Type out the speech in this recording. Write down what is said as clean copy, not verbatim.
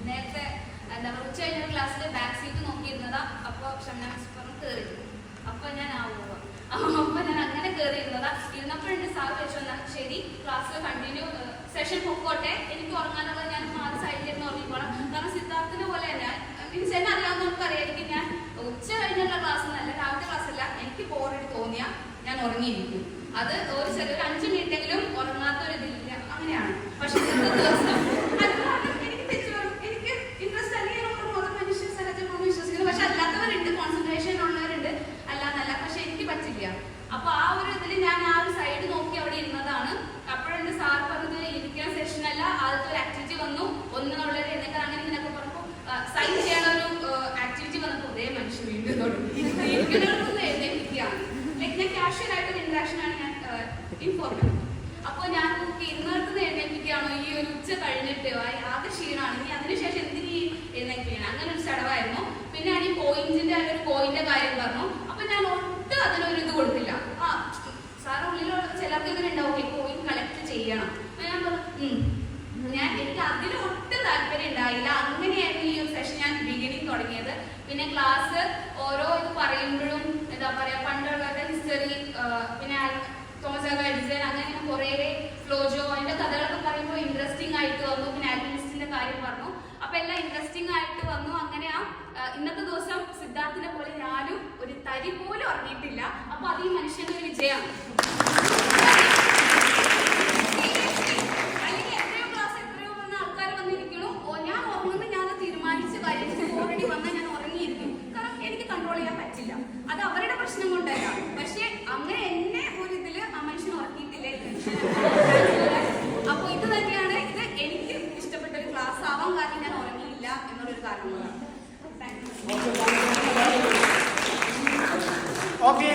നേരത്തെ എന്താ പറയുക ഉച്ച കഴിഞ്ഞ ക്ലാസ്സിൽ ബാക്ക് സീറ്റ് നോക്കിയിരുന്നതാ. അപ്പോൾ ഷംന മിസ് പറഞ്ഞു കയറി. അപ്പൊ ഞാൻ അപ്പൊ ഞാൻ അങ്ങനെ കയറിയിരുന്നതാ. ഇരുന്നപ്പോഴുണ്ട് സാർ വെച്ചോന്നാ ശരി ക്ലാസ്സിൽ കണ്ടിന്യൂ സെഷൻ പൊക്കോട്ടെ, എനിക്ക് ഉറങ്ങാനുള്ളത് ഞാൻ മാറി സൈഡിലിരുന്ന് ഉറങ്ങിക്കോളാം. കാരണം സിദ്ധാർത്ഥിന്റെ പോലെ തന്നെ മീൻസ് എന്നെ അറിയാവുന്ന നമുക്ക് അറിയായിരിക്കും. ഞാൻ ഉച്ച കഴിഞ്ഞുള്ള ക്ലാസ് എന്നല്ല, രാവിലത്തെ ക്ലാസ് അല്ല, എനിക്ക് ബോറടി തോന്നിയാ ഞാൻ ഉറങ്ങിയിരിക്കും. അത് ഒരു ചെറിയ 5 മിനിറ്റെങ്കിലും ഉറങ്ങാത്തൊരിതില്ല, അങ്ങനെയാണ്. പക്ഷെ ഇന്നത്തെ ദിവസം എനിക്ക് ഇൻട്രസ്റ്റ് അല്ലെങ്കിൽ മനുഷ്യ സ്ഥലത്തൊന്നും വിശ്വസിക്കുന്നു. പക്ഷെ അല്ലാത്തവരുണ്ട്, കോൺസെൻട്രേഷൻ ഉള്ളവരുണ്ട്, അല്ലാന്നല്ല. പക്ഷെ എനിക്ക് പറ്റില്ല. അപ്പൊ ആ ഒരു ഇതിൽ ഞാൻ ആ ഒരു സൈഡ് നോക്കി അവിടെ ഇരുന്നതാണ്. അപ്പോഴെന്റെ സാർ പറഞ്ഞത് ഇരിക്കുന്ന സെഷൻ അല്ല, ആദ്യത്തെ ഒരു ആക്ടിവിറ്റി വന്നു, ഒന്നുള്ളവർ എന്നിട്ട് അങ്ങനെ ഇങ്ങനെയൊക്കെ പറഞ്ഞപ്പോൾ സൈൻ ചെയ്യണ ഒരു ആക്ടിവിറ്റി വന്നപ്പോൾ ഒരേ മനുഷ്യൻ വീണ്ടും ഇരിക്കുന്നവർക്കൊന്ന് എഴുന്നേൽപ്പിക്കുക. ലൈക്ക് ഞാൻ കാഷ്വൽ ആയിട്ടൊരു ഇന്ററാക്ഷൻ ആണ് ഞാൻ ഇൻഫോർമേറ്റ്. അപ്പോൾ ഞാൻ നോക്കി ഇരുന്നിടത്തുനിന്ന് എഴുന്നേൽപ്പിക്കുകയാണോ ഈ ഒരു ഉച്ച കഴിഞ്ഞിട്ട് ആദ്യ ക്ഷീണമാണ്, ഇനി അതിനുശേഷം എന്തിനീ എഴുന്നേൽപ്പിക്കണം, അങ്ങനെ ഒരു ചടവായിരുന്നു. പിന്നെ ഞാൻ ഈ പോയിന്റിന്റെ ഒരു പോയിന്റ് കാര്യം പറഞ്ഞു. അപ്പൊ ഞാൻ ഒട്ടും അതിനൊരു ഇത് കൊടുത്തില്ല. സാറ് ഉള്ളിൽ ചിലർക്ക് ഇങ്ങനെ ഉണ്ടാവും ഈ പോയിന്റ് കളക്ട് ചെയ്യണം. ഞാൻ പറഞ്ഞു എനിക്ക് അതിന് ഒട്ടും താല്പര്യം ഉണ്ടായില്ല. അങ്ങനെയായിരുന്നു ഈ ഒരു സെഷൻ ഞാൻ ബിഗിനിങ് തുടങ്ങിയത്. പിന്നെ ക്ലാസ് ഓരോ ഇത് പറയുമ്പോഴും എന്താ പറയാ പണ്ടുള്ളവരുടെ ഹിസ്റ്ററി, പിന്നെ തോമസ് ആൽവ എഡിസൺ, അങ്ങനെ കുറേ ഫ്ലോജോ അതിന്റെ കഥകളൊക്കെ പറയുമ്പോൾ ഇൻട്രസ്റ്റിംഗ് ആയിട്ട് വന്നു. പിന്നെ ആൽക്കമിസ്റ്റിന്റെ കാര്യം പറഞ്ഞു. അപ്പൊ എല്ലാം ഇൻട്രസ്റ്റിംഗ് ആയിട്ട് വന്നു. അങ്ങനെ ഇന്നത്തെ ദിവസം സിദ്ധാർത്ഥിനെ പോലെ ഞാനും ഒരു തരി പോലും ഉറങ്ങിയിട്ടില്ല. അപ്പൊ അത് ഈ മനുഷ്യന്റെ ഒരു വിജയമാണ്. അല്ലെങ്കിൽ എത്രയോ ക്ലാസ് എത്രയോ വന്ന ആൾക്കാർ വന്നിരിക്കണു, ഞാൻ ഉറങ്ങുന്നത് ഞാൻ തീരുമാനിച്ച് കഴിഞ്ഞ് ഓൾറെഡി വന്നാൽ ഞാൻ ഉറങ്ങിയിരിക്കും. കാരണം എനിക്ക് കൺട്രോൾ ചെയ്യാൻ പറ്റില്ല. അത് അവരുടെ പ്രശ്നം കൊണ്ടല്ല. പക്ഷെ അങ്ങനെ എന്നെ ഒരു ഇതില് ആ മനുഷ്യൻ ഉറക്കിയിട്ടില്ലേ. അപ്പൊ ഇത് തന്നെയാണ്, ഇത് എനിക്ക് ഇഷ്ടപ്പെട്ട ഒരു ക്ലാസ് ആവാൻ കാരണം ഞാൻ ഉറങ്ങിയില്ല എന്നുള്ളൊരു കാരണമാണ്. ഓക്കെ.